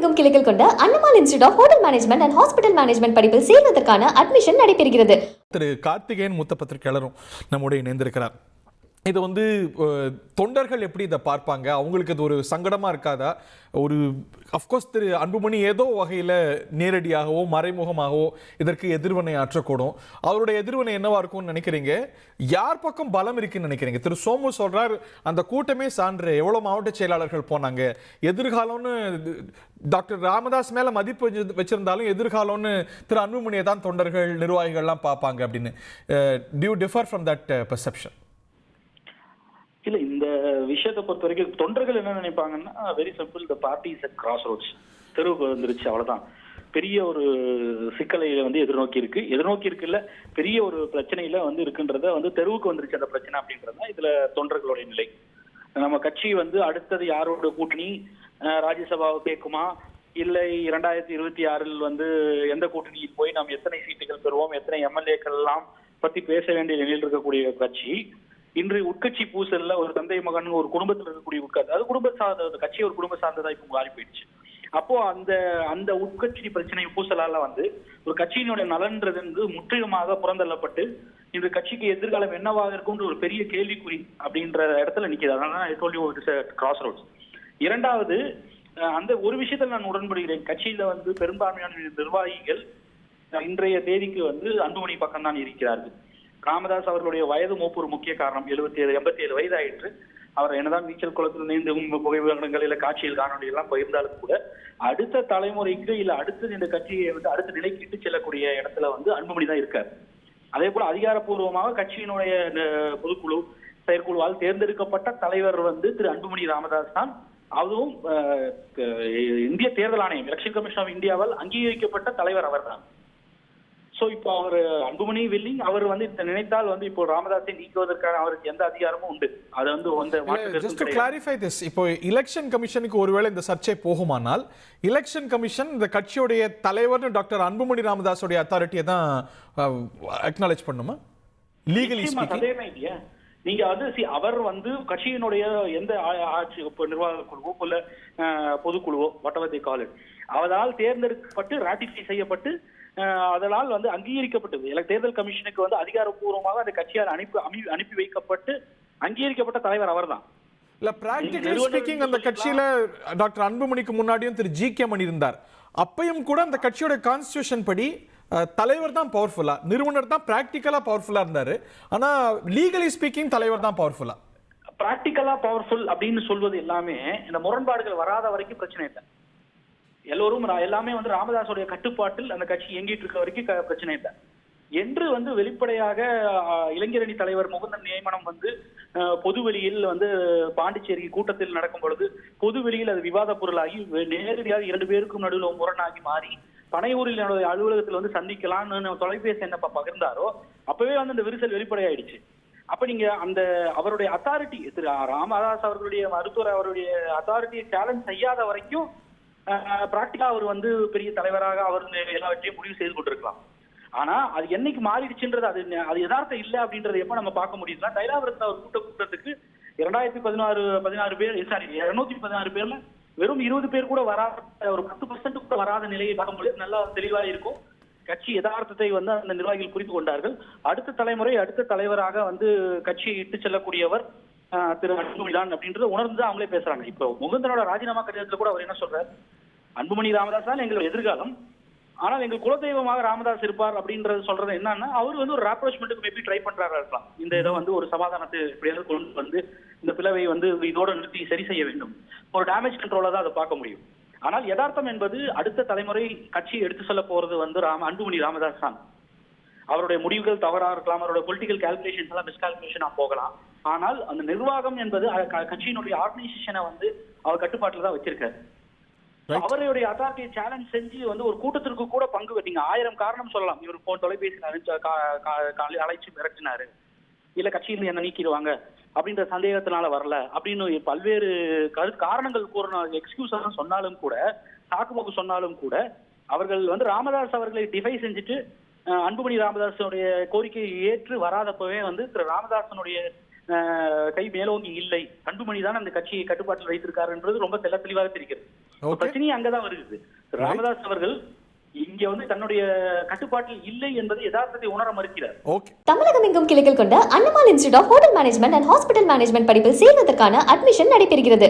உலகெங்கும் கிளைகள் கொண்ட Annamal institute of hotel management and hospital management படிப்பில் சேர்வதற்கான அட்மிஷன் நடைபெறுகிறது. திரு கார்த்திகேயன் மூத்த பத்திரிகையாளரும் நம்முடைய இணைந்திருக்கிறார். இது தொண்டர்கள் எப்படி இதை பார்ப்பாங்க? அவங்களுக்கு இது ஒரு சங்கடமா இருக்காதா? ஒரு அஃப்கோர்ஸ் திரு அன்புமணி ஏதோ வகையில் நேரடியாகவோ மறைமுகமாகவோ இதற்கு எதிர்வினை ஆற்றக்கூடும். அவருடைய எதிர்வினை என்னவா இருக்கும்னு நினைக்கிறீங்க? யார் பக்கம் பலம் இருக்குன்னு நினைக்கிறீங்க? திரு சோமு சொல்றார், அந்த கூட்டமே சான்று, எவ்வளவு மாவட்ட செயலாளர்கள் போனாங்க, எதிர்காலம்னு டாக்டர் ராமதாஸ் மேல மதிப்பு வச்சிருந்தாலும் எதிர்காலம்னு திரு அன்புமணியை தான் தொண்டர்கள் நிர்வாகிகள்லாம் பார்ப்பாங்க அப்படின்னு. Do you differ from that perception? இல்ல, இந்த விஷயத்தை பொறுத்த வரைக்கும் தொண்டர்கள் என்ன நினைப்பாங்கன்னா, very simple, the party is at crossroads, தெருவுக்கு வந்துருச்சு, அவ்வளவுதான். பெரிய ஒரு சிக்கலை எதிர்நோக்கி இருக்குல்ல, பெரிய ஒரு பிரச்சனையில இருக்குன்றத தெருவுக்கு வந்துருச்சு அந்த பிரச்சனை அப்படின்றதுதான் இதுல தொண்டர்களுடைய நிலை. நம்ம கட்சி அடுத்தது யாரோட கூட்டணி, ராஜ்யசபாவை கேட்குமா, இல்லை 2026 எந்த கூட்டணியில் போய் நாம் எத்தனை சீட்டுகள் பெறுவோம், எத்தனை எம்எல்ஏக்கள் எல்லாம் பத்தி பேச வேண்டிய நிலையில் இருக்கக்கூடிய கட்சி இன்று உட்கட்சி பூசல்ல ஒரு தந்தை மகன் ஒரு குடும்பத்தில் இருக்கக்கூடிய அது குடும்ப சார்ந்த கட்சி, ஒரு குடும்ப சார்ந்ததா இப்ப மாறி போயிடுச்சு. அப்போ அந்த உட்கட்சி பிரச்சனை பூசலால ஒரு கட்சியினுடைய நலன்றது முற்றிலுமாக புறந்தள்ளப்பட்டு இந்த கட்சிக்கு எதிர்காலம் என்னவாக இருக்கும்ன்ற ஒரு பெரிய கேள்விக்குறி அப்படின்ற இடத்துல நிக்குது. அதனால கிராஸ் ரோட்ஸ். இரண்டாவது, அந்த ஒரு விஷயத்துல நான் உடன்படுகிறேன். கட்சியில பெரும்பான்மையான நிர்வாகிகள் இன்றைய தேதிக்கு அன்புமணி பக்கம் தான் இருக்கிறார்கள். ராமதாஸ் அவர்களுடைய வயது மூப்பு ஒரு முக்கிய காரணம். 87 வயது ஆயிற்று. அவர் என்னதான் நீச்சல் குளத்தில் நீந்து புகைப்படங்கள் இல்ல காட்சியில் காணொலி எல்லாம் போயிருந்தாலும் கூட அடுத்த தலைமுறைக்கு இல்ல அடுத்து இந்த கட்சியை அடுத்த நிலைக்கு இட்டு செல்லக்கூடிய இடத்துல அன்புமணி தான் இருக்காரு. அதே போல அதிகாரப்பூர்வமாக கட்சியினுடைய பொதுக்குழு செயற்குழுவால் தேர்ந்தெடுக்கப்பட்ட தலைவர் திரு அன்புமணி ராமதாஸ் தான். அதுவும் இந்திய தேர்தல் ஆணையம், எலெக்ஷன் கமிஷன் ஆஃப் இந்தியாவால் அங்கீகரிக்கப்பட்ட தலைவர் அவர் தான். சோ இப்போ அவர் அன்புமணி வில்லிங், அவர் நினைத்தால் இப்போ ராமதாஸை நீக்குவதற்கான அவருக்கு எந்த அதிகாரமும் உண்டு. அது just to clarify this, இப்போ எலெக்ஷன் கமிஷனுக்கு ஒருவேளை இந்த சர்ச்சை போகுமானால் எலெக்ஷன் கமிஷன் இந்த கட்சியுடைய தலைவர் டாக்டர் அன்புமணி ராமதாஸோட அத்தாரிட்டியை தான் அக்னாலேஜ் பண்ணுமா லீகலி ஸ்பீக்கிங்? நீங்க அவர் கட்சியினுடைய எந்த ஆட்சி நிர்வாக குழுவோ இல்ல பொதுக்குழுவோ whatever they call it, அவரால் தேர்ந்தெடுக்கப்பட்டு ராட்டிஃபை செய்யப்பட்டு அதனால் அங்கீகரிக்கப்பட்டது. தேர்தல் கமிஷனுக்கு அதிகாரப்பூர்வமாக அந்த கட்சியால் அனுப்பி வைக்கப்பட்டு அங்கீகரிக்கப்பட்ட தலைவர் அவர் தான். இல்ல, பிராக்டிகலி ஸ்பீக்கிங் அந்த கட்சியில டாக்டர் அன்புமணிக்கு முன்னாடியும் திரு ஜி.கே. மணி இருந்தார். அப்பயும் கூட அந்த கட்சியோட கான்ஸ்டிடியூஷன் படி தலைவர் தான் பவர்ஃபுல்லா, நிறுவனர் தான் பிராக்டிகலா பவர்ஃபுல்லா இருந்தாரு. ஆனா லீகலி ஸ்பீக்கிங் தலைவர் தான் பவர்ஃபுல்லா. பிராக்டிகலா பவர்ஃபுல் அப்படின்னு சொல்வது எல்லாமே இந்த முரண்பாடுகள் வராத வரைக்கும் பிரச்சனை இல்லை. எல்லோரும் எல்லாமே ராமதாஸோடைய கட்டுப்பாட்டில் அந்த கட்சி இயங்கிட்டு இருக்க வரைக்கும் பிரச்சனை இல்லை என்று வெளிப்படையாக இளைஞரணி தலைவர் முகுந்தன் நியமனம் பொதுவெளியில் பாண்டிச்சேரி கூட்டத்தில் நடக்கும் பொழுது பொதுவெளியில் அது விவாத பொருளாகி நேரடியாக 2 பேருக்கும் நடுவில் முரணாகி மாறி பனையூரில் அலுவலகத்தில் சந்திக்கலாம்னு தொலைபேசி என்ன பகிர்ந்தாரோ அப்பவே இந்த விரிசல் வெளிப்படையாயிடுச்சு. அப்ப நீங்க அவருடைய அத்தாரிட்டி, திரு ராமதாஸ் அவர்களுடைய மருத்துவர் அவருடைய அத்தாரிட்டியை சேலஞ்ச் செய்யாத வரைக்கும் பிராக்டிகலா அவர் பெரிய தலைவராக அவர் எல்லாவற்றையும் முடிவு செய்து கொண்டிருக்கலாம். ஆனா அது என்னைக்கு மாறிடுச்சுன்றது அது யதார்த்தம் இல்லை அப்படின்றது எப்ப நம்ம பார்க்க முடியுதுன்னா, தைலாபுரத்துல ஒரு கூட்டத்துக்கு 216 பேர், சாரி 216 பேர்ல வெறும் 20 பேர் கூட வராத, ஒரு 10% கூட வராத நிலையை பார்க்க முடியாது. நல்லா தெளிவா இருக்கும். கட்சி யதார்த்தத்தை அந்த நிர்வாகிகள் புரிந்து கொண்டார்கள். அடுத்த தலைமுறை அடுத்த தலைவராக கட்சியை இட்டு செல்லக்கூடியவர் திரு அன்புமணி தான் அப்படின்றத உணர்ந்து அவங்களே பேசுறாங்க. இப்போ முகுந்தனோட ராஜினாமா கடிதத்துல கூட அவர் என்ன சொல்றாரு, அன்புமணி ராமதாஸ் தான் எங்களோட எதிர்காலம், ஆனால் எங்கள் குலதெய்வமாக ராமதாஸ் இருப்பார் அப்படின்றது சொல்றது என்னன்னா, அவர் ஒரு ராப்ரோச்மெண்ட்டுக்கு மேபி ட்ரை பண்றாரா இருக்கலாம். இந்த இதை ஒரு சமாதானத்தை எப்படியாவது கொண்டு இந்த பிளவை இதோட நிறுத்தி சரி செய்ய வேண்டும். ஒரு டேமேஜ் கண்ட்ரோலா தான் அதை பார்க்க முடியும். ஆனால் யதார்த்தம் என்பது அடுத்த தலைமுறை கட்சியை எடுத்து சொல்ல போறது அன்புமணி ராமதாஸ் தான். அவருடைய முடிவுகள் தவறா இருக்கலாம், அவருடைய பொலிட்டிக்கல் கால்குலேஷன்ஸ் எல்லாம் மிஸ்கால்குலேஷனா போகலாம். ஆனால் அந்த நிர்வாகம் என்பது கட்சியினுடைய ஆர்கனைசேஷனை அவர் கட்டுப்பாட்டுல தான் வச்சிருக்காரு. அவருடைய அத்தாரிட்டியை சேலஞ்ச் செஞ்சு ஒரு கூட்டத்திற்கு கூட பங்கு நீங்க 1000 காரணம் சொல்லலாம். இவர் தொலைபேசி அழைச்சு மிரட்டினாரு, இல்ல கட்சியில என்ன நீக்கிடுவாங்க அப்படின்ற சந்தேகத்தினால வரல அப்படின்னு பல்வேறு காரணங்கள் கூறின எக்ஸ்கியூஸ் சொன்னாலும் கூட, சாக்குபோக்கு சொன்னாலும் கூட, அவர்கள் ராமதாஸ் அவர்களை டிஃபை செஞ்சுட்டு அன்புமணி ராமதாசனுடைய கோரிக்கையை ஏற்று வராதப்பவே திரு ராமதாசனுடைய கை மேலோங்கி இல்லை, அன்புமணி தான் அந்த கட்சியை கட்டுப்பாட்டில் வைத்திருக்காருன்றது ரொம்ப தெளிவாக தெரிகிறது. Okay. பிரச்சனையே அங்கதான் வருது. ராமதாஸ் அவர்கள் இங்க வந்து தன்னுடைய கட்டுப்பாட்டில் இல்லை என்பது யதார்த்தத்தை உணர மறுக்கிறார். ஓகே. தமிழகம் எங்கும் கிளைகள் கொண்ட Annamal institute of hotel management and hospital management படிப்பில் சேர்வதற்கான அட்மிஷன் நடைபெறுகிறது.